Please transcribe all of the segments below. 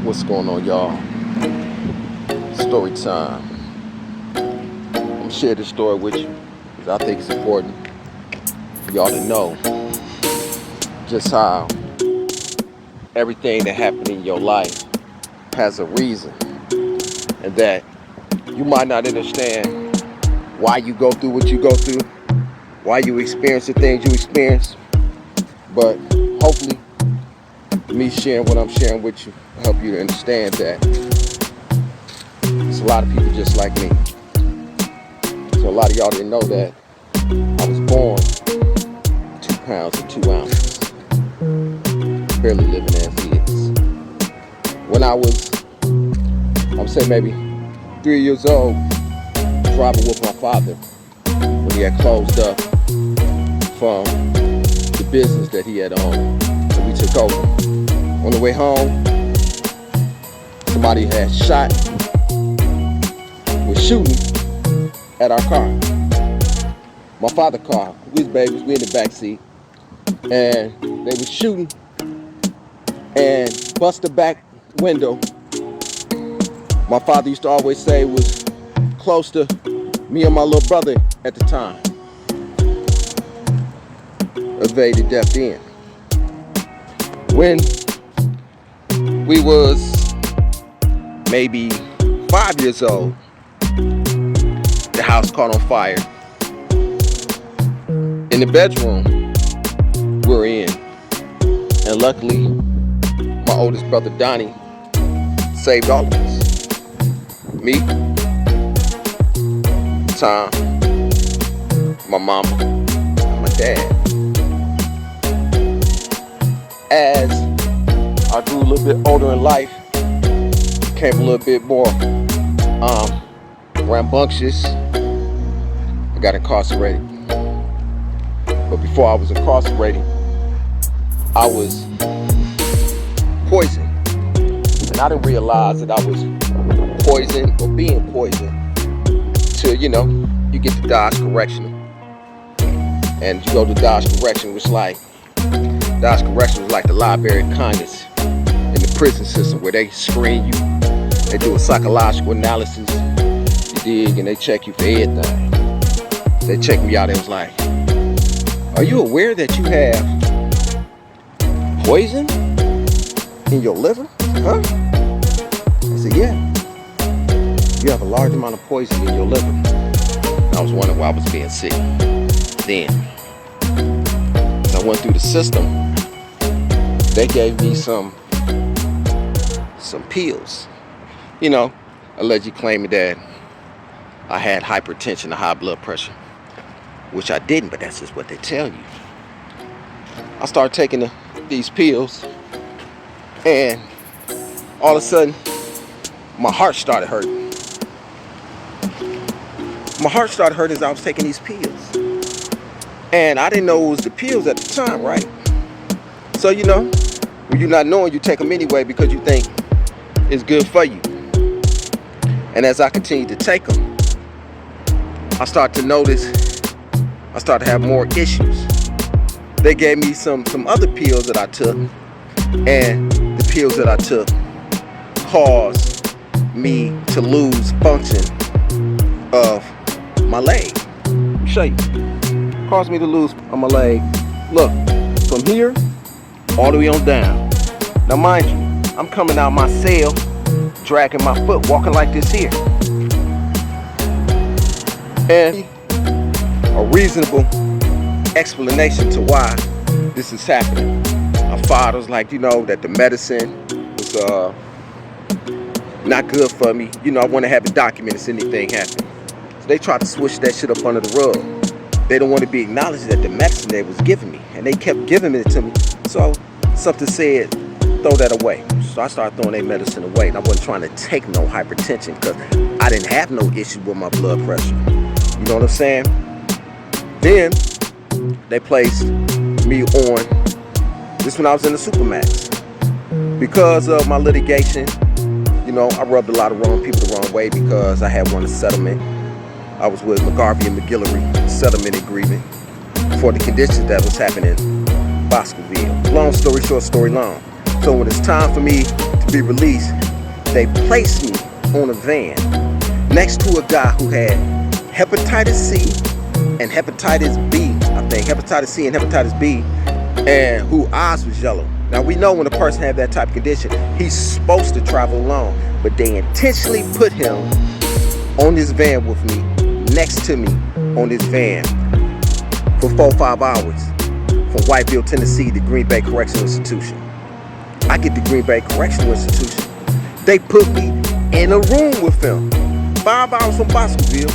What's going on, y'all? Story time. I'm gonna share this story with you because I think it's important for y'all to know just how everything that happened in your life has a reason, and that you might not understand why you go through what you go through, why you experience the things you experience, but hopefully me sharing what I'm sharing with you help you to understand that it's a lot of people just like me. So a lot of y'all didn't know that I was born 2 pounds and 2 ounces, barely living as is. When I was, I'm saying maybe 3 years old, driving with my father when he had closed up from the business that he had owned, and we took over. On the way home, somebody had was shooting at our car. My father's car. We was babies, we in the back seat, and they was shooting and bust the back window. My father used to always say was close to me and my little brother at the time. Evaded death then. When we was maybe 5 years old, the house caught on fire. In the bedroom we're in, and luckily my oldest brother Donnie saved all of us. Me, Tom, my mama, and my dad. As I grew a little bit older in life, became a little bit more rambunctious. I got incarcerated. But before I was incarcerated, I was poisoned. And I didn't realize that I was poisoned or being poisoned till, you get to Dodge Correctional. And you go to Dodge Correction, which Dodge Correction was like the Library of Congress in the prison system, where they screen you, they do a psychological analysis, you dig, and they check you for everything. They checked me out, it was like, are you aware that you have poison in your liver? Huh? I said, yeah. You have a large amount of poison in your liver. And I was wondering why I was being sick then. As I went through the system, they gave me some pills, allegedly claiming that I had hypertension or high blood pressure, which I didn't, but that's just what they tell you. I started taking these pills, and all of a sudden, my heart started hurting. My heart started hurting as I was taking these pills. And I didn't know it was the pills at the time, right? So, when you're not knowing, you take them anyway because you think it's good for you. And as I continued to take them, I started to notice, I started to have more issues. They gave me some other pills that I took, and the pills that I took caused me to lose function of my leg. Let me show you. Caused me to lose on my leg. Look, from here all the way on down. Now mind you, I'm coming out my cell, dragging my foot, walking like this here. And a reasonable explanation to why this is happening. My father was like, that the medicine was not good for me. I want to have it documented if anything happened. So they tried to switch that shit up under the rug. They don't want to be acknowledged that the medicine they was giving me, and they kept giving it to me. So something said, throw that away. So I started throwing that medicine away, and I wasn't trying to take no hypertension because I didn't have no issue with my blood pressure. You know what I'm saying? Then they placed me on this when I was in the Supermax. Because of my litigation, I rubbed a lot of wrong people the wrong way because I had won a settlement. I was with McGarvey and McGillivray settlement agreement for the conditions that was happening in Boscoville. Long story short, story long. So when it's time for me to be released, they placed me on a van next to a guy who had hepatitis C and hepatitis B, I think, hepatitis C and hepatitis B, and whose eyes was yellow. Now we know when a person has that type of condition, he's supposed to travel alone, but they intentionally put him on this van with me, next to me on this van for 4 or 5 hours from Whiteville, Tennessee to Green Bay Correctional Institution. I get to Green Bay Correctional Institution. They put me in a room with him. 5 hours from Boscoville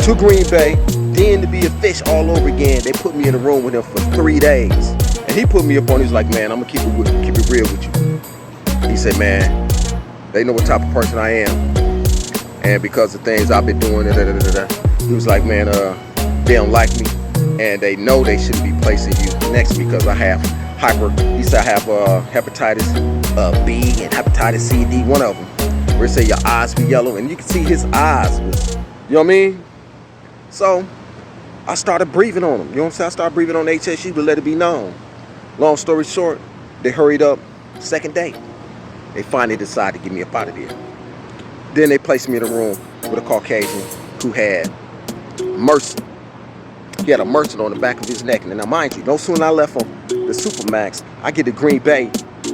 to Green Bay, then to be a fish all over again. They put me in a room with him for 3 days. And he put me up on, he's like, man, I'm gonna keep it real with you. He said, man, they know what type of person I am. And because of things I've been doing, he was like, man, they don't like me. And they know they shouldn't be placing you next to me because I have he said I have hepatitis B and hepatitis C, D, one of them. Where it say your eyes be yellow, and you can see his eyes was, you know what I mean? So I started breathing on him. You know what I'm saying? I started breathing on HSU to let it be known. Long story short, they hurried up. Second day, they finally decided to get me up out of there. Then they placed me in a room with a Caucasian who had MRSA. He had a MRSA on the back of his neck. And now, mind you, no sooner I left on the Supermax, I get to Green Bay,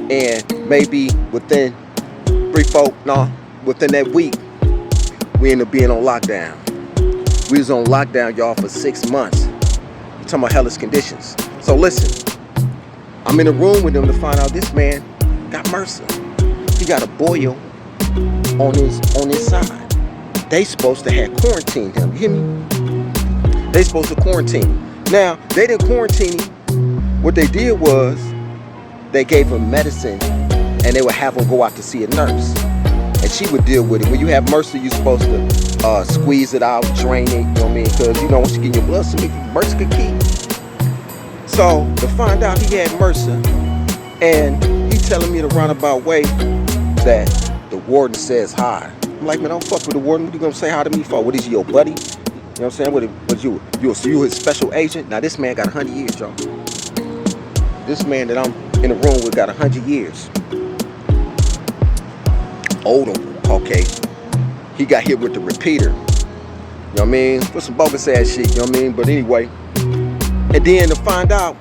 and maybe within within that week, we ended up being on lockdown. We was on lockdown, y'all, for 6 months. You're talking about hellish conditions. So listen, I'm in a room with them to find out this man got MRSA. He got a boil on his side. They supposed to have quarantined him. You hear me? They supposed to quarantine him. Now, they didn't quarantine him. What they did was they gave him medicine, and they would have him go out to see a nurse, and she would deal with it. When you have MRSA, you're supposed to squeeze it out, drain it, you know what I mean? Because you don't want you get in your blood, so MRSA could keep. So to find out he had MRSA, and he telling me the roundabout way that the warden says hi. I'm like, man, don't fuck with the warden. What you gonna say hi to me for? What is he, your buddy? You know what I'm saying? What you his special agent? Now this man got 100 years, y'all. This man that I'm in the room with got 100 years. Old Caucasian. He got hit with the repeater. You know what I mean? For some bogus ass shit, you know what I mean? But anyway. And then to find out,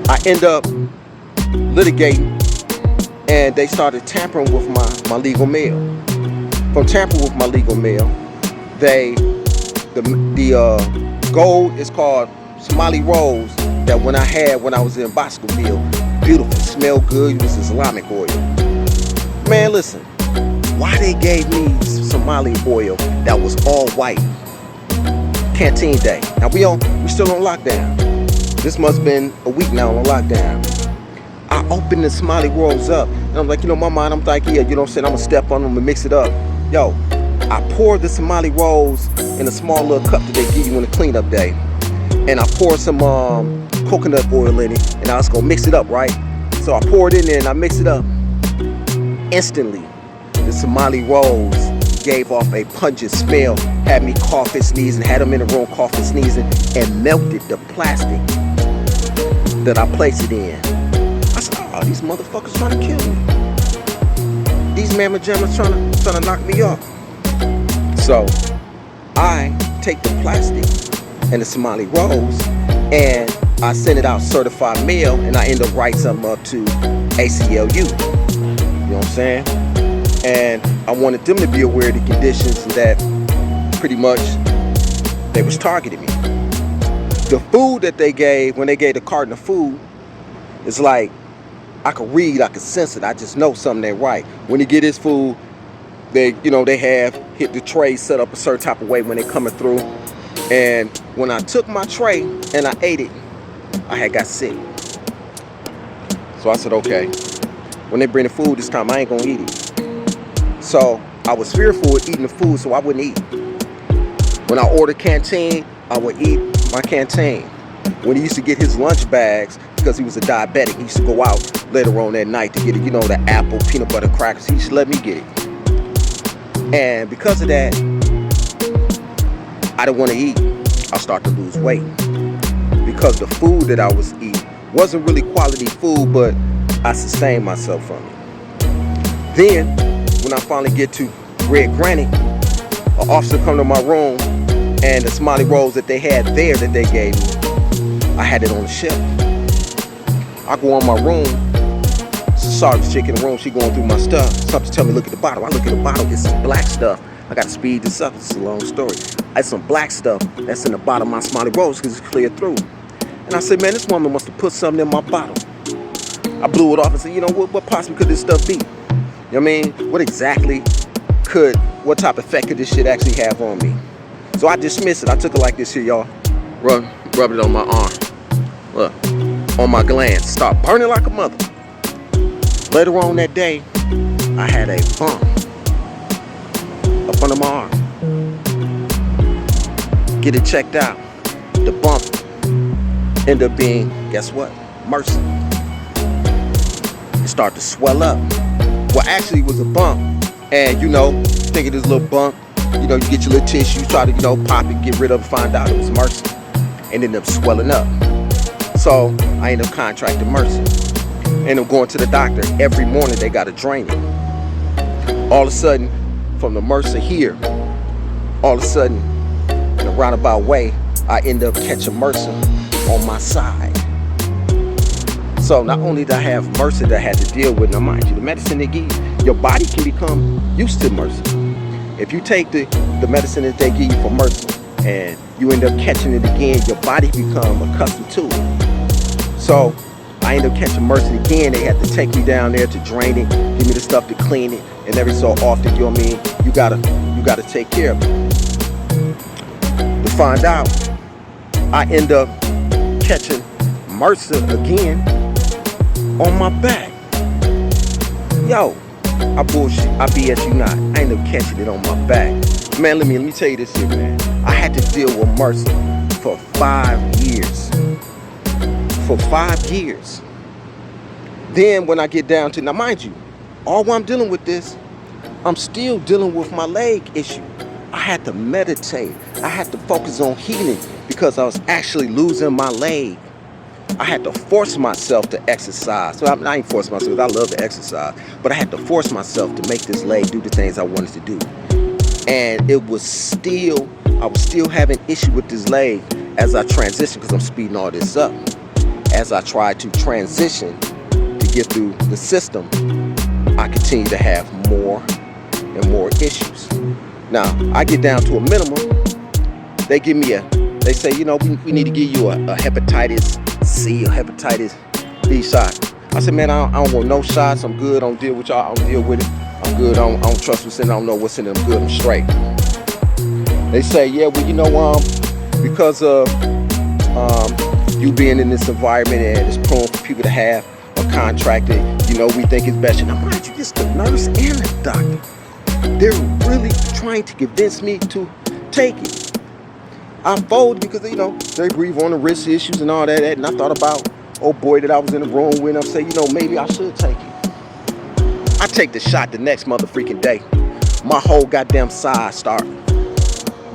I end up litigating, and they started tampering with my legal mail. From tampering with my legal mail, the gold is called Somali Rose that when I was in Boscoville, beautiful, smelled good, it was Islamic oil. Man, listen, why they gave me Somali oil that was all white? Canteen day. Now we still on lockdown. This must have been a week now on lockdown. I opened the Somali Rose up, and I'm like, you know, my mind, I'm like, yeah, you know what I'm saying, I'm gonna step on them and mix it up. Yo, I poured the Somali Rose in a small little cup that they give you on a cleanup day. And I poured some coconut oil in it, and I was gonna mix it up, right? So I poured it in there and I mixed it up. Instantly, the Somali Rose gave off a pungent smell, had me coughing, sneezing, had them in the room coughing, sneezing, and melted the plastic that I placed it in. I said, oh, these motherfuckers trying to kill me. These mamma jammers trying to knock me off. So I take the plastic and the Somali Rose, and I send it out certified mail, and I end up writing something up to ACLU. You know what I'm saying? And I wanted them to be aware of the conditions that pretty much they was targeting me. The food that they gave, when they gave the carton of food, it's like I could read, I could sense it. I just know something ain't right. When you get this food, they have hit the tray set up a certain type of way when they coming through. And when I took my tray and I ate it, I had got sick. So I said, okay, when they bring the food this time, I ain't gonna eat it. So I was fearful of eating the food, so I wouldn't eat. When I ordered canteen, I would eat my canteen. When he used to get his lunch bags, because he was a diabetic, he used to go out later on that night to get it, you know, the apple, peanut butter crackers. He used to let me get it. And because of that, I didn't want to eat. I started to lose weight because the food that I was eating wasn't really quality food, but I sustain myself from it. Then, when I finally get to Red Granite, an officer come to my room, and the Smiley Rolls that they had there that they gave me, I had it on the shelf. I go in my room, sergeant's chick in the room, she going through my stuff. Something tell me, look at the bottle. I look at the bottle, it's some black stuff. I gotta speed this up, it's a long story. It's some black stuff that's in the bottom of my Smiley Rolls because it's clear through. And I said, man, this woman must have put something in my bottle. I blew it off and said, you know, what possibly could this stuff be? You know what I mean? What type of effect could this shit actually have on me? So I dismissed it. I took it like this here, y'all. Rub it on my arm. Look, on my glands. Start burning like a mother. Later on that day, I had a bump up under my arm. Get it checked out. The bump ended up being, guess what? MRSA. It started to swell up. Well, actually, it was a bump. And, you know, think of this little bump. You know, you get your little tissue, try to, you know, pop it, get rid of it, find out it was MRSA. And ended up swelling up. So, I ended up contracting MRSA. And I'm going to the doctor. Every morning, they got to drain it. All of a sudden, from the MRSA here, all of a sudden, in a roundabout way, I end up catching MRSA on my side. So not only did I have MRSA that I had to deal with, now mind you, the medicine they give you, your body can become used to MRSA. If you take the medicine that they give you for MRSA and you end up catching it again, your body become accustomed to it. So I end up catching MRSA again. They had to take me down there to drain it, give me the stuff to clean it, and every so often, you know what I mean, you gotta take care of it. To find out, I end up catching MRSA again on my back. Yo, I bullshit, I BS you not. I end up catching it on my back. Man, let me tell you this here, man. I had to deal with MRSA for 5 years. For 5 years. Then when I get down to, now mind you, all while I'm dealing with this, I'm still dealing with my leg issue. I had to meditate. I had to focus on healing because I was actually losing my leg. I had to force myself to exercise. So I ain't forced myself, I love to exercise, but I had to force myself to make this leg do the things I wanted to do. And I was still having issue with this leg as I transitioned, because I'm speeding all this up. As I tried to transition to get through the system, I continue to have more and more issues. Now, I get down to a minimum. They say, you know, we need to give you a hepatitis C or hepatitis B shot. I said, man, I don't want no shots. I'm good. I don't deal with y'all. I don't deal with it. I'm good. I don't trust what's in it. I don't know what's in it. I'm good. I'm straight. They say, yeah, well, you know, because of you being in this environment and it's prone for people to have or contracted, you know, we think it's best. Now, mind you, it's the nurse and the doctor. They're really trying to convince me to take it. I folded because, you know, they grieve on the risk issues and all that. And I thought about old boy that I was in the room with. I'm saying, you know, maybe I should take it. I take the shot the next motherfreaking day. My whole goddamn side started.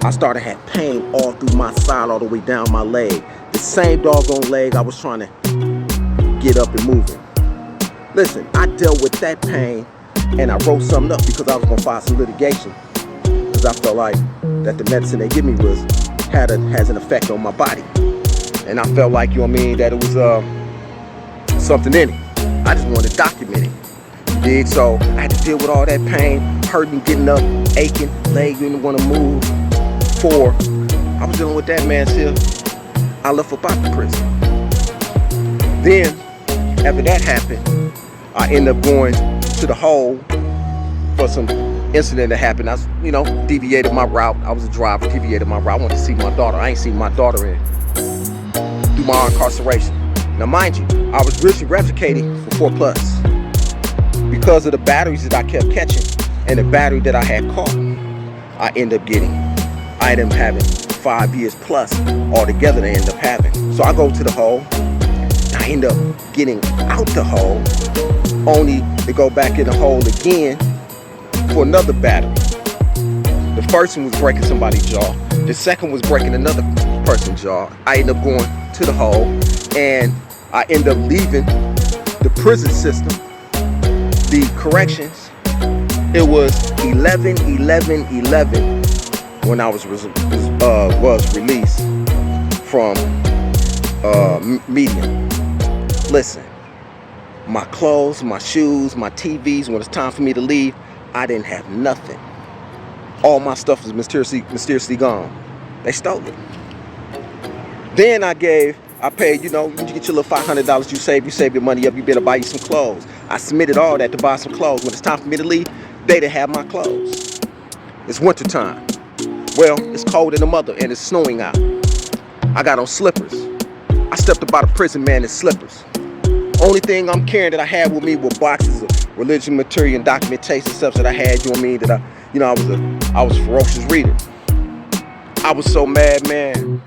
I started having pain all through my side, all the way down my leg. The same doggone leg I was trying to get up and moving. Listen, I dealt with that pain and I wrote something up because I was gonna file some litigation. Because I felt like that the medicine they give me has an effect on my body. And I felt like, you know what I mean, that it was something in it. I just wanted to document it. You dig? So I had to deal with all that pain, hurting, getting up, aching, leg didn't want to move. I was dealing with that, man, till I left up out the prison. Then, after that happened, I ended up going to the hole for some incident that happened. I, you know, deviated my route. I was a driver, deviated my route. I wanted to see my daughter. I ain't seen my daughter through my incarceration. Now, mind you, I was richly revocated for 4+. Because of the batteries that I kept catching and the battery that I had caught, I ended up having 5 years plus altogether they end up having. So I go to the hole. I end up getting out the hole, only to go back in the hole again for another battery. The first one was breaking somebody's jaw. The second was breaking another person's jaw. I end up going to the hole and I end up leaving the prison system, the corrections, it was 11/11/11 when I was released from medium. Listen, my clothes, my shoes, my TVs, when it's time for me to leave, I didn't have nothing. All my stuff was mysteriously gone. They stole it. Then I paid, you get your little $500 you save your money up, you better buy you some clothes. I submitted all that to buy some clothes. When it's time for me to leave, they didn't have my clothes. It's winter time. Well, it's cold in the mother and it's snowing out. I got on slippers. I stepped about a prison man in slippers. Only thing I'm carrying that I had with me were boxes of religion material and documentation stuff that I had, that I was a ferocious reader. I was so mad, man.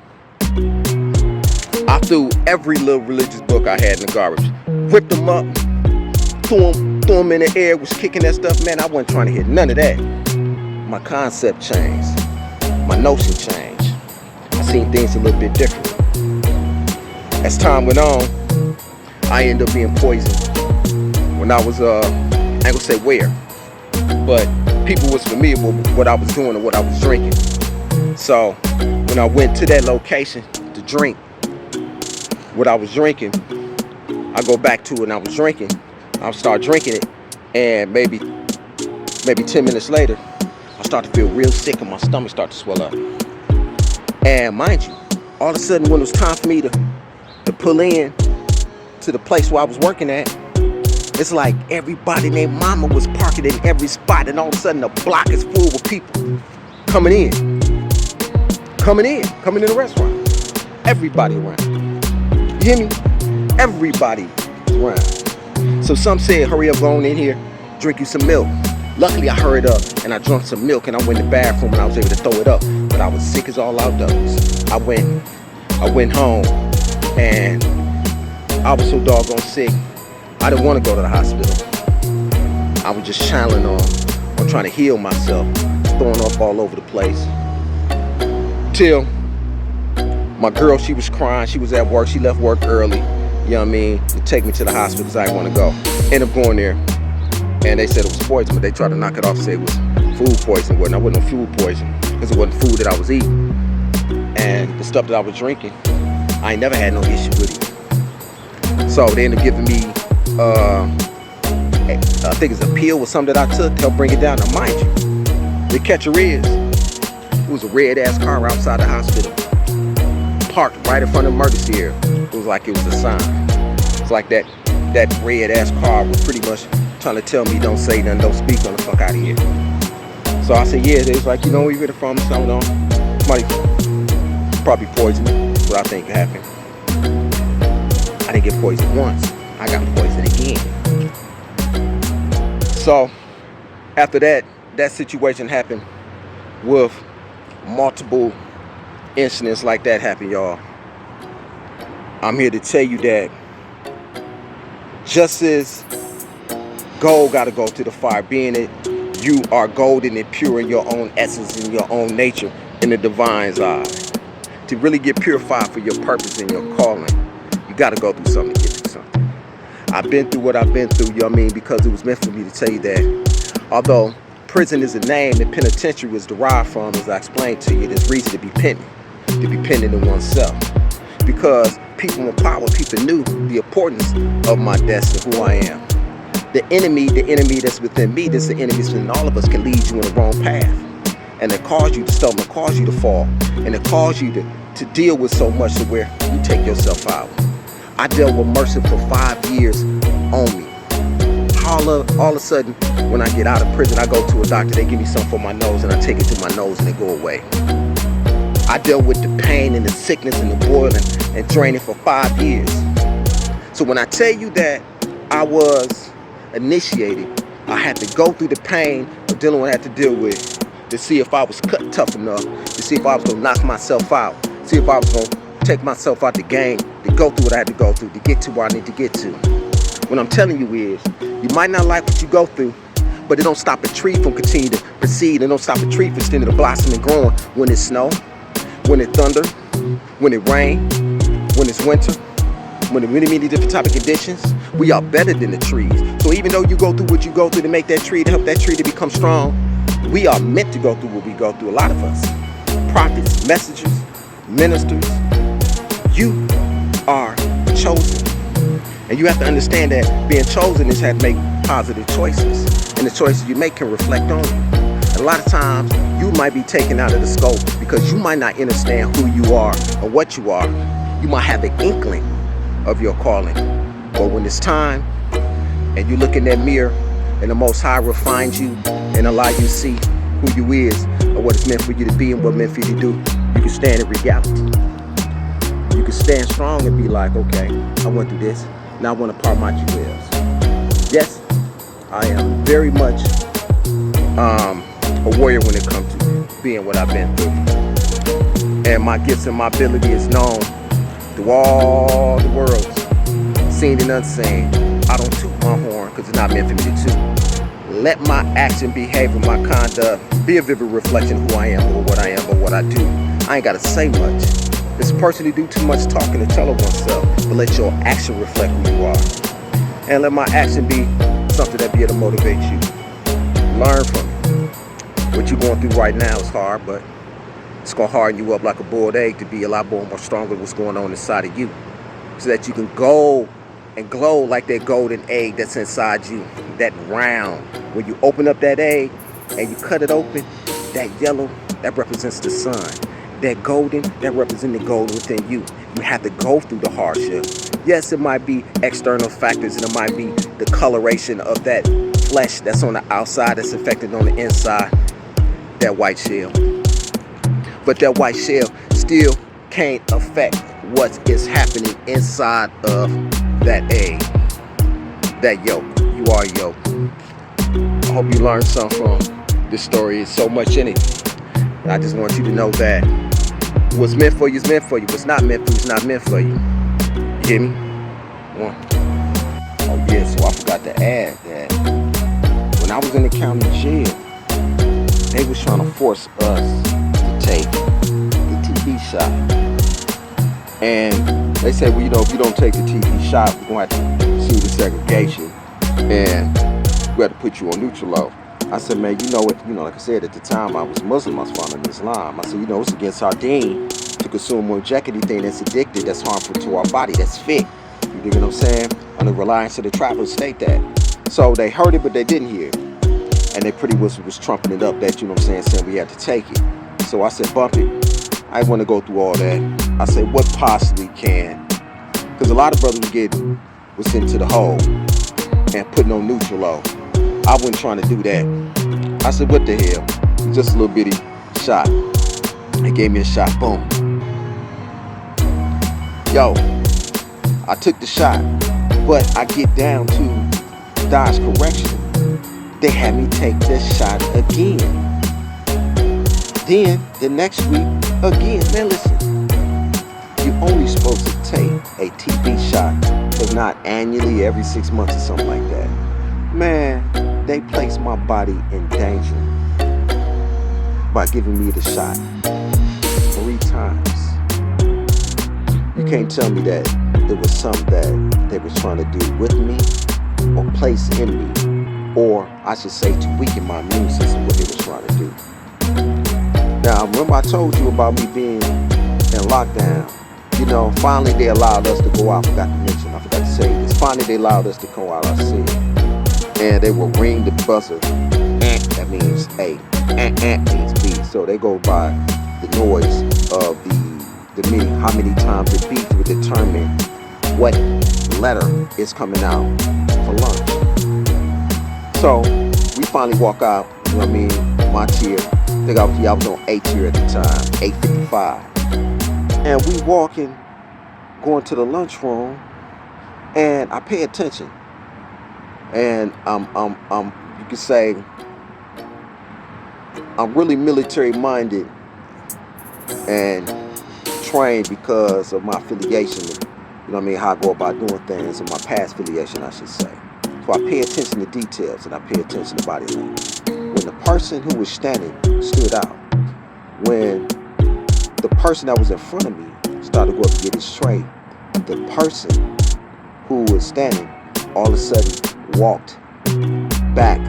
I threw every little religious book I had in the garbage. Whipped them up, threw them in the air, was kicking that stuff. Man, I wasn't trying to hit none of that. My concept changed. My notion changed. I seen things a little bit different. As time went on, I ended up being poisoned. When I was, I ain't gonna say where, but people was familiar with what I was doing and what I was drinking. So when I went to that location to drink what I was drinking, I go back to it and I was drinking. I start drinking it, and maybe 10 minutes later, I start to feel real sick and my stomach start to swell up. And mind you, all of a sudden when it was time for me to pull in to the place where I was working at, it's like everybody named mama was parking in every spot, and all of a sudden the block is full with people coming in the restaurant. Everybody around. You hear me? Everybody around. So some said, hurry up, go on in here, drink you some milk. Luckily I hurried up and I drank some milk and I went in the bathroom and I was able to throw it up. But I was sick as all outdoors. I went home and I was so doggone sick. I didn't want to go to the hospital. I was just channeling on trying to heal myself, throwing up all over the place. Till my girl, she was crying. She was at work. She left work early, to take me to the hospital because I didn't want to go. Ended up going there, and they said it was poison, but they tried to knock it off, say it was food poison. Well, I wasn't no food poison because it wasn't food that I was eating. And the stuff that I was drinking, I ain't never had no issue with it. So they ended up giving me, I think it's a pill or something that I took to help bring it down. Now, mind you, the catcher is, it was a red-ass car outside the hospital, parked right in front of the emergency area. It was like it was a sign. It's like that red-ass car was pretty much trying to tell me, don't say nothing, don't speak, on the fuck out of here. So I said, yeah, they was like, where you get it from? Somebody probably poisoned me. That's what I think happened. I didn't get poisoned once. I got poisoned again. So after that situation happened with multiple incidents like that happen, y'all. I'm here to tell you that just as gold got to go to the fire, being that you are golden and pure in your own essence, in your own nature, in the divine's eye. To really get purified for your purpose and your calling, you got to go through something to get through something. I've been through what I've been through, because it was meant for me to tell you that although prison is a name and penitentiary was derived from, as I explained to you, there's reason to be pending in oneself. Because people in power, people knew the importance of my destiny, who I am. The enemy that's within me, that's the enemy that's within all of us, can lead you in the wrong path. And it cause you to stumble, cause you to fall, and it cause you to deal with so much to where you take yourself out. I dealt with mercy for 5 years on me. All of a sudden, when I get out of prison, I go to a doctor, they give me something for my nose, and I take it to my nose and it go away. I dealt with the pain and the sickness and the boiling and draining for 5 years. So when I tell you that I was initiated, I had to go through the pain of dealing with what I had to deal with to see if I was cut tough enough, to see if I was going to knock myself out, see if I was going to take myself out the game, to go through what I had to go through, to get to where I need to get to. What I'm telling you is, you might not like what you go through, but it don't stop a tree from continuing to proceed. It don't stop a tree from continuing to blossom and growing when it's snow, when it thunder, when it rain, when it's winter, when there are many different type of conditions, We are better than the trees. So even though you go through what you go through to make that tree, to help that tree to become strong, we are meant to go through what we go through. A lot of us, prophets, messengers, ministers, you are chosen. And you have to understand that being chosen is how to make positive choices. And the choices you make can reflect on you. And a lot of times, you might be taken out of the scope because you might not understand who you are or what you are. You might have an inkling of your calling. But when it's time and you look in that mirror and the Most High refines you and allow you to see who you is or what it's meant for you to be and what it's meant for you to do, you can stand in reality. You can stand strong and be like, okay, I went through this. Now I want to part my jewels. Yes, I am very much a warrior when it comes to being what I've been through. And my gifts and my ability is known through all the worlds, seen and unseen. I don't toot my horn because it's not meant for me to toot. Let my action, behavior, my conduct be a vivid reflection of who I am or what I am or what I do. I ain't got to say much. It's a person who do too much talking to tell of oneself, but let your action reflect who you are. And let my action be something that be able to motivate you. Learn from it. What you're going through right now is hard, but it's going to harden you up like a boiled egg to be a lot more stronger than what's going on inside of you. So that you can go and glow like that golden egg that's inside you. That round. When you open up that egg and you cut it open, that yellow, that represents the sun. That golden, that represents the gold within you. You have to go through the hardship. Yes, it might be external factors and it might be the coloration of that flesh that's on the outside that's affected on the inside. That white shell. But that white shell still can't affect what is happening inside of that egg. That yolk. You are yolk. I hope you learned something from this story. There's so much in it. And I just want you to know that what's meant for you is meant for you. What's not meant for you is not meant for you. You hear me? One. Oh yeah, so I forgot to add that when I was in the county jail, they was trying to force us to take the TB shot. And they said, well, you know, if you don't take the TB shot, we're going to have to sue the segregation. And we have to put you on neutral law. I said, man, you know what, like I said, at the time I was Muslim, I was following Islam. I said, it's against our deem to consume or inject anything that's addicted, that's harmful to our body, that's fit. You dig what I'm saying? Under reliance of the tribal state that. So they heard it, but they didn't hear it. And they pretty much was trumping it up that, saying we had to take it. So I said, bump it. I didn't want to go through all that. I said, what possibly can? Because a lot of brothers was sent to the hole and putting on neutral law. I wasn't trying to do that. I said, what the hell? Just a little bitty shot. They gave me a shot. Boom. Yo, I took the shot, but I get down to Dodge Correction. They had me take this shot again. Then, the next week, again. Man, listen. You're only supposed to take a TB shot, but not annually, every 6 months or something like that. Man, they placed my body in danger by giving me the shot 3 times. You can't tell me that it was something that they were trying to do with me or place in me, or I should say to weaken my immune system, what they were trying to do. Now, remember I told you about me being in lockdown. Finally they allowed us to go out. I forgot to say this. Finally they allowed us to go out, I said. And they will ring the buzzer. That means A. Means B. So they go by the noise of the meeting, how many times it beats to determine what letter is coming out for lunch. So we finally walk out, my tier. I think I was on A tier at the time, 855. And we walking, going to the lunchroom, and I pay attention. And you could say I'm really military minded and trained because of my affiliation, how I go about doing things, and my past affiliation, I should say. So I pay attention to details and I pay attention to body language. When the person who was standing stood out, when the person that was in front of me started to go up to get his tray, the person who was standing all of a sudden walked back.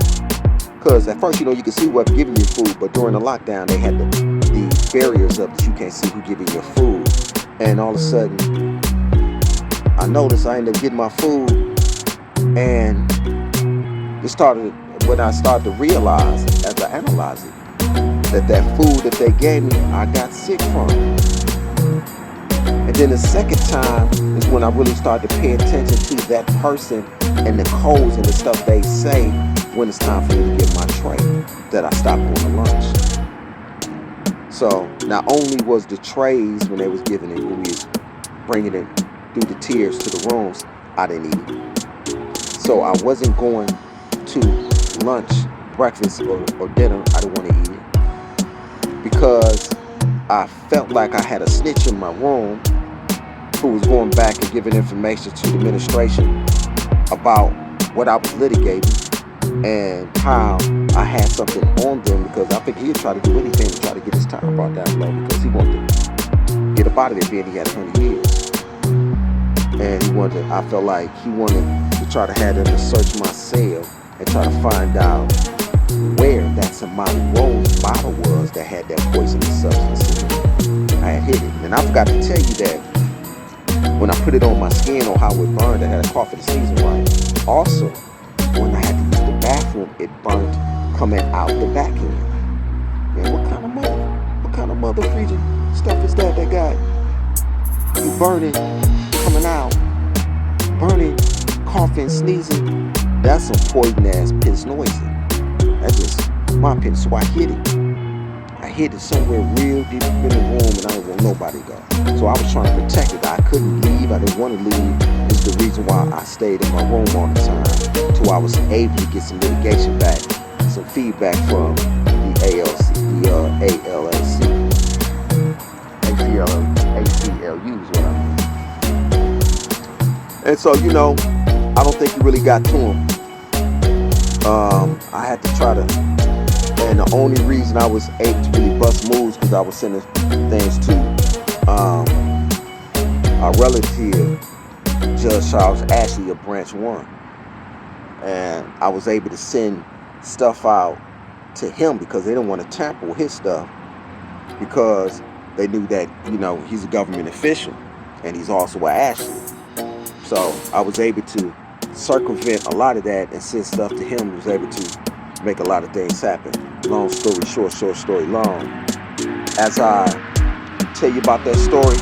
Because at first, you can see whoever giving you food, but during the lockdown, they had the barriers up that you can't see who giving you food. And all of a sudden, I noticed I ended up getting my food, and it started when I started to realize, as I analyzed it, that food that they gave me, I got sick from. And then the second time is when I really started to pay attention to that person and the codes and the stuff they say when it's time for me to get my tray, that I stopped going to lunch. So not only was the trays, when they was giving it, when we was bringing it through the tiers to the rooms, I didn't eat it. So I wasn't going to lunch, breakfast, or dinner. I didn't want to eat it because I felt like I had a snitch in my room who was going back and giving information to the administration about what I was litigating and how I had something on them, because I think he'd try to do anything to try to get his time brought down low, because he wanted to get up out of there being he had 100 years. And I felt like he wanted to try to have them to search my cell and try to find out where that Somali Rose bottle was that had that poisonous substance in it. I had hit it. And I forgot to tell you that when I put it on my skin or how it burned, I had a cough of the season right. Also, when I had to use the bathroom, it burnt coming out the back end. Man, what kind of mother freaking stuff is that got you burning, coming out, burning, coughing, sneezing? That's some poison ass piss noise. That's just my opinion. So I hid it. I hid it somewhere real deep in the room, and I didn't want nobody to go. So I was trying to protect it. I couldn't leave. I didn't want to leave. It's the reason why I stayed in my room all the time, till I was able to get some litigation back, some feedback from the ALC, the ALAC, ACLU is what I mean. And so, I don't think you really got to him. I had to try to, and the only reason I was able to really bust moves because I was sending things to our relative, JulyMusician of Branch 1. And I was able to send stuff out to him because they didn't want to tamper with his stuff, because they knew that, he's a government official and he's also an Ashley. So I was able to circumvent a lot of that and send stuff to him, was able to make a lot of things happen. Long story short story long. As I tell you about that story,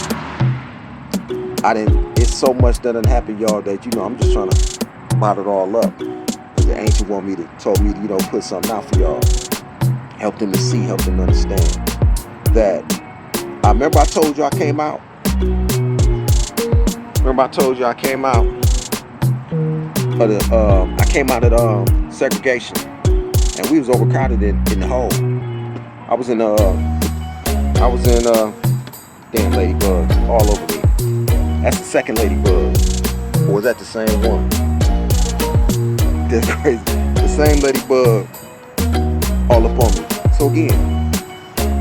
it's so much that done happened, y'all, that, I'm just trying to bottle it all up. The ancient told me to, put something out for y'all. Help them to see, help them to understand. That, I remember I told you I came out. I came out of segregation, and we was overcrowded in the hole. I was in damn ladybug all over me. That's the second ladybug, or was that the same one? That's crazy. The same ladybug all up on me. So again,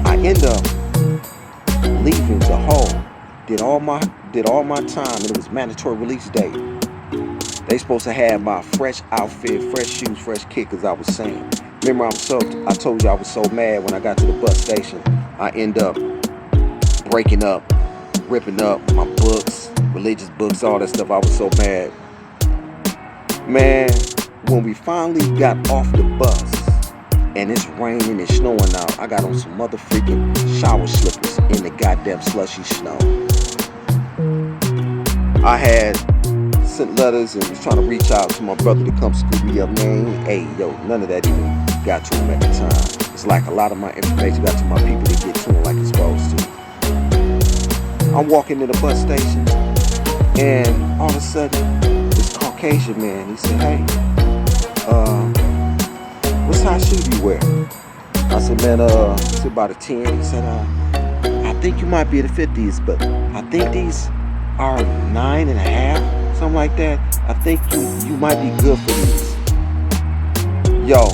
I end up leaving the hole. Did all my time, and it was mandatory release day. They supposed to have my fresh outfit, fresh shoes, fresh kick, as I was saying. Remember, I told you I was so mad when I got to the bus station. I end up breaking up, ripping up my books, religious books, all that stuff. I was so mad. Man, when we finally got off the bus and it's raining and snowing out, I got on some mother freaking shower slippers in the goddamn slushy snow. I had sent letters and was trying to reach out to my brother to come scoop me up, man. Hey, yo, none of that even got to him at the time. It's like a lot of my information got to my people to get to him like it's supposed to. I'm walking to the bus station, and all of a sudden, this Caucasian man, he said, hey, what size shoe do you wear? I said, man, it's about a 10. He said, I think you might be able to fit these, but I think these are 9.5, something like that. I think you might be good for these. Yo,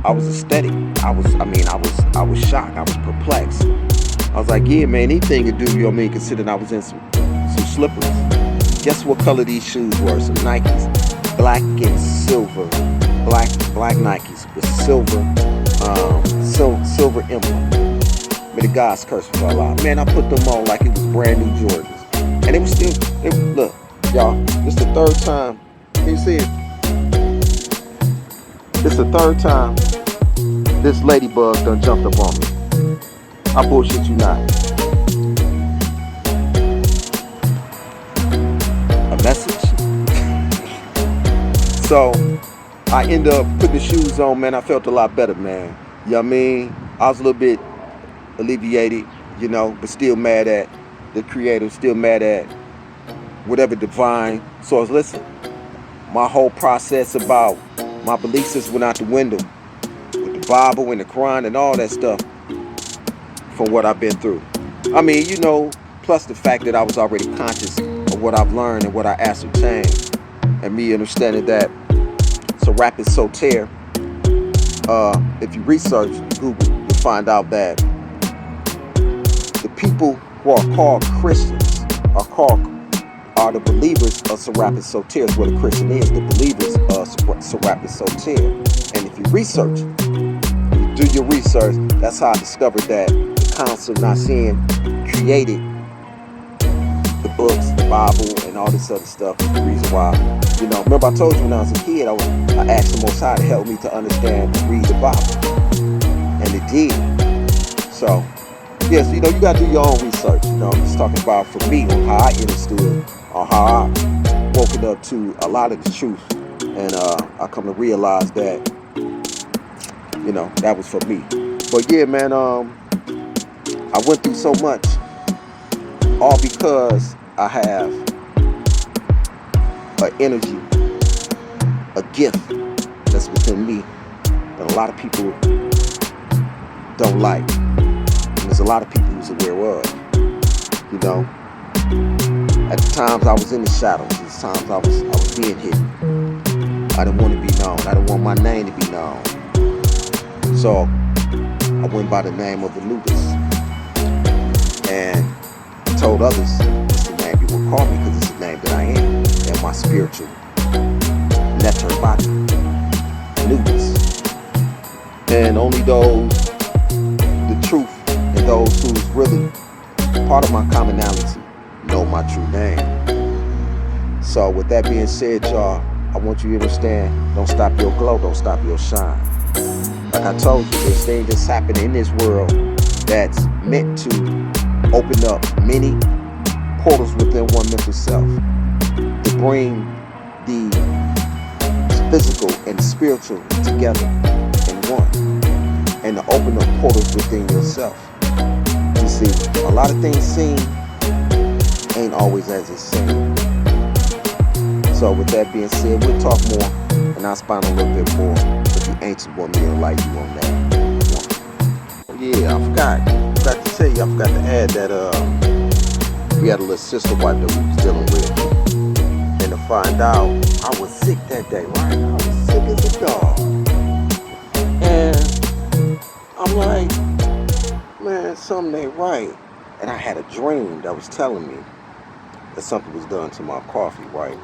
I was ecstatic. I was shocked. I was perplexed. I was like, yeah, man, anything to do, considering I was in some slippers. Guess what color these shoes were? Some Nikes. black and silver, black Nikes with silver emblem. May the God's curse fell out. Man, I put them on like it was brand new Jordans, and it was still. Look, y'all, this is the third time. Can you see it? This is the third time this ladybug done jumped up on me. I bullshit you not. A message. So I ended up putting the shoes on, man. I felt a lot better, man. You know what I mean? I was a little bit alleviated, you know, but still mad at the creator, still mad at whatever divine. So listen, my whole process about my belief system went out the window with the Bible and the Quran and all that stuff from what I've been through. I mean, you know, plus the fact that I was already conscious of what I've learned and what I ascertained, and me understanding that Serapis Soter, if you research Google, you'll find out that the people who are called Christians are the believers of Serapis Soter. Is what a Christian is, the believers of Serapis Soter. And if you research, you do your research, that's how I discovered that the Council of Nicaea created the books, the Bible, and all this other stuff. The reason why, you know, remember I told you when I was a kid, I asked the Most High to help me to understand and read the Bible, and it did. So, yes, you know, you gotta do your own research. You know, I'm just talking about for me on how I understood, on how I woken up to a lot of the truth, and I come to realize that, you know, that was for me. But yeah, man, I went through so much, all because I have an energy, a gift that's within me that a lot of people don't like. And there's a lot of people who's aware of, you know. At the times I was in the shadows, at the times I was being hidden. I didn't want to be known. I didn't want my name to be known. So I went by the name of Anubis and told others it's the name you would call me because it's the name that I am and my spiritual nectar body, Anubis. And only those, the truth, and those who's really part of my commonality know my true name. So with that being said, y'all, I want you to understand, don't stop your glow, don't stop your shine. Like I told you, there's things that's happening in this world that's meant to open up many portals within one mental self to bring the physical and spiritual together in one, and to open up portals within yourself. You see, a lot of things seen ain't always as it seems. So with that being said, we'll talk more, and I'll expound a little bit more with the ancient woman and light you on that. Yeah, I forgot to tell you, I forgot to add that we had a little sister wife that we was dealing with, and to find out I was sick that day, right? I was sick as a dog, and I'm like, man, something ain't right. And I had a dream that was telling me that something was done to my coffee, right?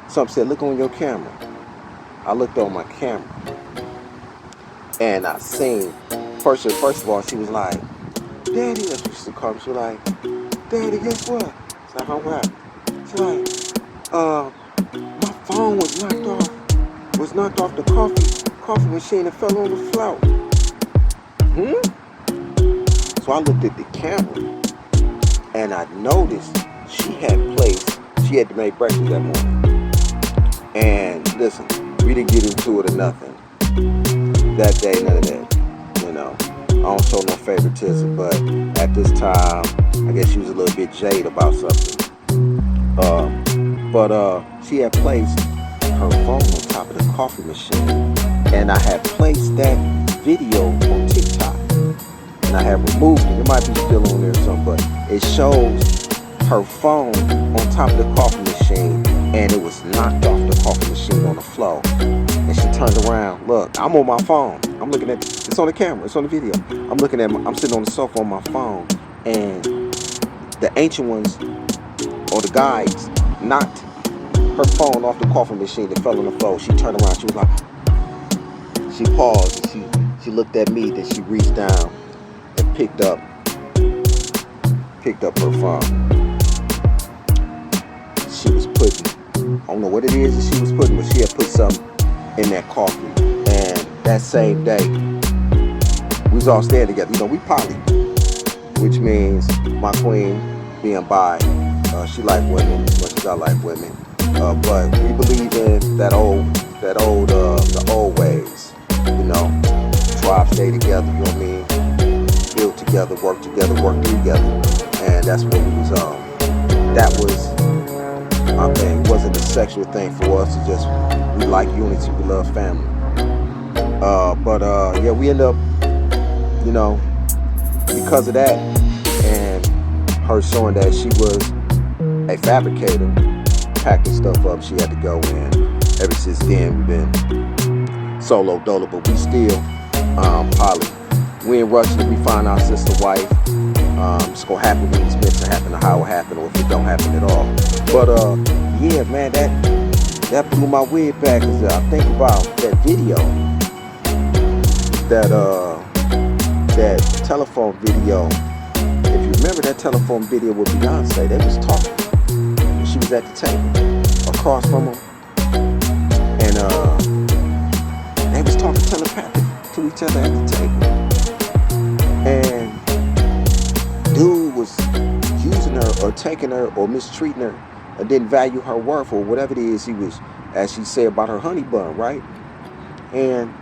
Something said, look on your camera. I looked on my camera, and I seen, first of all, she was like, Daddy, that's what she used to call me. She was like, Daddy, guess what? I said, all right. She's like, my phone was knocked off the coffee machine and fell on the floor. So I looked at the camera, and I noticed she had to make breakfast that morning. And listen, we didn't get into it or nothing that day, none of that, you know. I don't show no favoritism, but at this time, I guess she was a little bit jaded about something. But she had placed her phone on top of the coffee machine, and I had placed that video on TikTok, and I had removed it. It might be still on there or something, but it shows her phone on top of the coffee machine, and it was knocked off the coffee machine on the floor. And she turned around. Look, I'm on my phone. I'm looking at, it's on the camera, it's on the video. I'm sitting on the sofa on my phone, and the ancient ones, or the guides, knocked her phone off the coffee machine that fell on the floor. She turned around. She was like, she paused and she looked at me. Then she reached down and picked up her phone. She was putting, I don't know what it is that she was putting, but she had put something in that coffee. And that same day, we was all staying together. You know, we poly, which means my queen being bi. She like women as much as I like women. But we believe in the old ways. You know, tribe stay together. You know what I mean? Build together, work together. And that's what we was on. That was our thing. It wasn't a sexual thing for us. It just, we like unity, we love family. Yeah, we end up, you know, because of that, and her showing that she was a fabricator, packing stuff up, she had to go in. Ever since then, we've been solo dolo, but we still poly. We in Russia, we find our sister wife. It's gonna happen when it's meant to happen, or how it happened, or if it don't happen at all. But yeah, man, that blew my wig back. Cause I think about that video, that telephone video. If you remember that telephone video with Beyonce, they was talking. She was at the table across from him, and they was talking telepathic to each other at the table. And dude was using her or taking her or mistreating her and didn't value her worth or whatever it is he was, as she said about her honey bun, right? And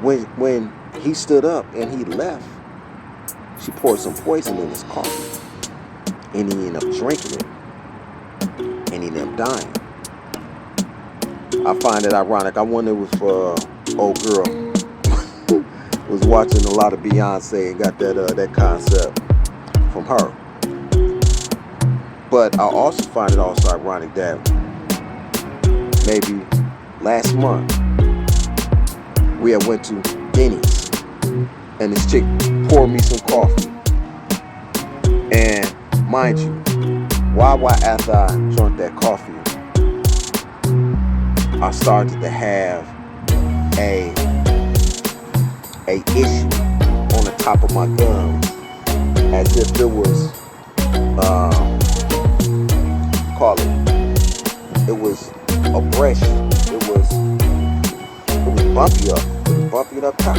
when he stood up and he left, she poured some poison in his coffee and he ended up drinking it and he ended up dying. I find it ironic. I wonder if old girl was watching a lot of Beyonce and got that concept from her. But I also find it also ironic that maybe last month we had went to Denny's and this chick poured me some coffee. And mind you, why after I drank that coffee, I started to have a issue on the top of my gums, as if it was it was abrasion. It was bumpy up. It was bumpy up top.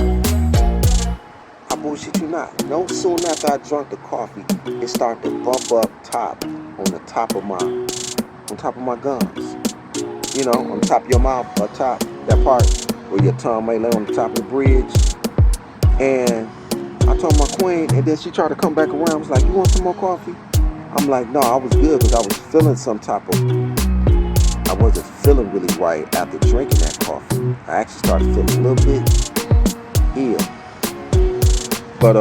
I bullshit you not. No soon after I drank the coffee, it started to bump up top on the top of my gums. You know, on top of your mouth, or top, that part where your tongue may lay on the top of the bridge. And I told my queen, and then she tried to come back around. I was like, you want some more coffee? I'm like, no, I was good because I was feeling I wasn't feeling really right after drinking that coffee. I actually started feeling a little bit ill. But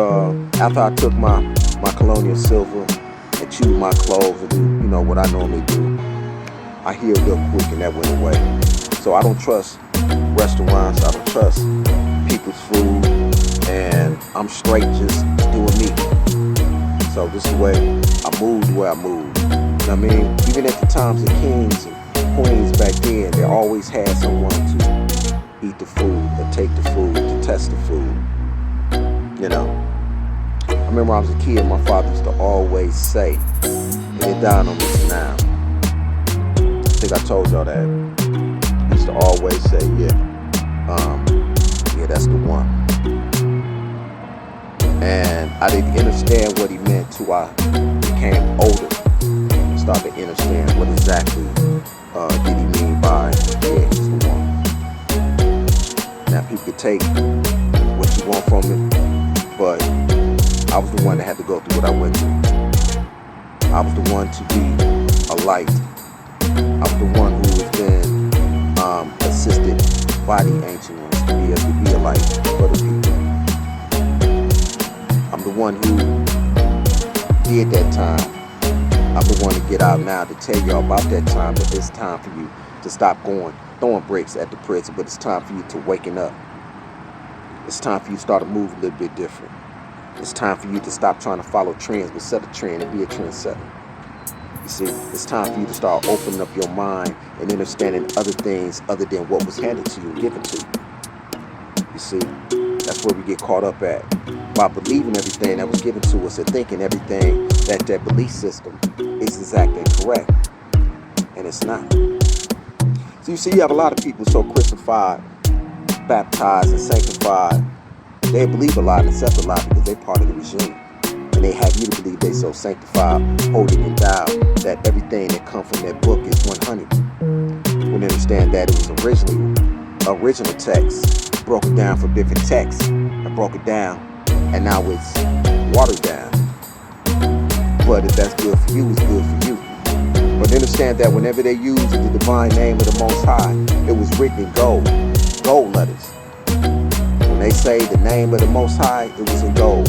after I took my colonial silver and chewed my cloves and do, you know, what I normally do, I healed up quick and that went away. So I don't trust restaurants, I don't trust people's food, and I'm straight just doing me. So this is the way I moved, I moved. You know what I mean? Even at the times of kings and queens back then, they always had someone to eat the food or take the food, to test the food. You know? I remember when I was a kid, my father used to always say, and it dawned on me now. I think I told y'all that. He used to always say, yeah, that's the one. And I didn't understand what he meant till I became older. Started to understand what exactly did he mean by, yeah, he's the one. Now people could take what you want from it, but I was the one that had to go through what I went through. I was the one to be a light. I was the one who has been assisted by the ancient ones to be a light for the people. I'm the one who did that time. I'm the one to get out now to tell y'all about that time, that it's time for you to stop throwing bricks at the prison, but it's time for you to waking up. It's time for you to start to move a little bit different. It's time for you to stop trying to follow trends, but set a trend and be a trendsetter. You see, it's time for you to start opening up your mind and understanding other things other than what was handed to you and given to you. You see, that's where we get caught up at. By believing everything that was given to us and thinking everything that belief system is exactly correct. And it's not. So you see, you have a lot of people so Christified, baptized, and sanctified. They believe a lot and accept a lot because they're part of the regime. And they have you to believe they so sanctified, holy and thou, that everything that comes from that book is 100. When they understand that it was original text, broken down for different texts, and broke it down, and now it's watered down. But if that's good for you, it's good for you. But understand that whenever they use the divine name of the Most High, it was written in gold letters. When they say the name of the Most High, it was in gold.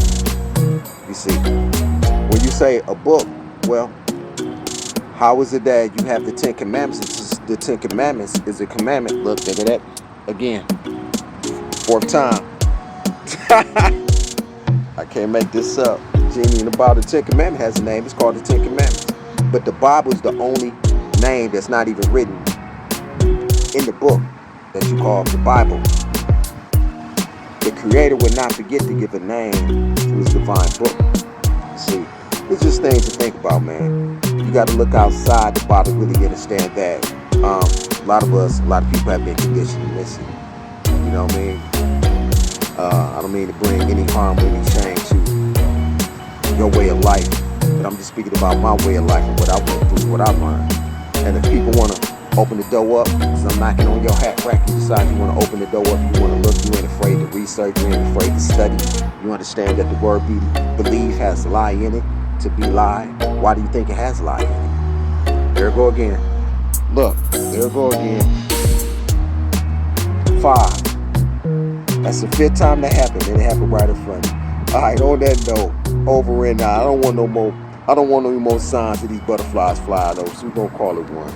You see, when you say a book, well, how is it that you have the 10 Commandments? The 10 Commandments is a commandment. Look, think of that again. 4th time. I can't make this up. Genie in the Bible, the 10 Commandments has a name. It's called the 10 Commandments. But the Bible is the only name that's not even written in the book that you call the Bible. The Creator would not forget to give a name to His divine book. See, it's just things to think about, man. You got to look outside the box to really understand that. A lot of people have been conditioned to miss it. You know what I mean? I don't mean to bring any harm or any shame to your way of life, but I'm just speaking about my way of life and what I went through, what I learned. And if people want to open the door up, because I'm knocking on your hat rack, you decide you want to open the door up, you want to look, you ain't afraid to research, you ain't afraid to study. You understand that the word believe has lie in it, to be lie. Why do you think it has lie in it? There it go again. Look, there it go again. 5. That's the 5th time that happened, and it happened right in front of you. Alright, on that note, over and out. I don't want no more signs of these butterflies fly though, so we're gonna call it one.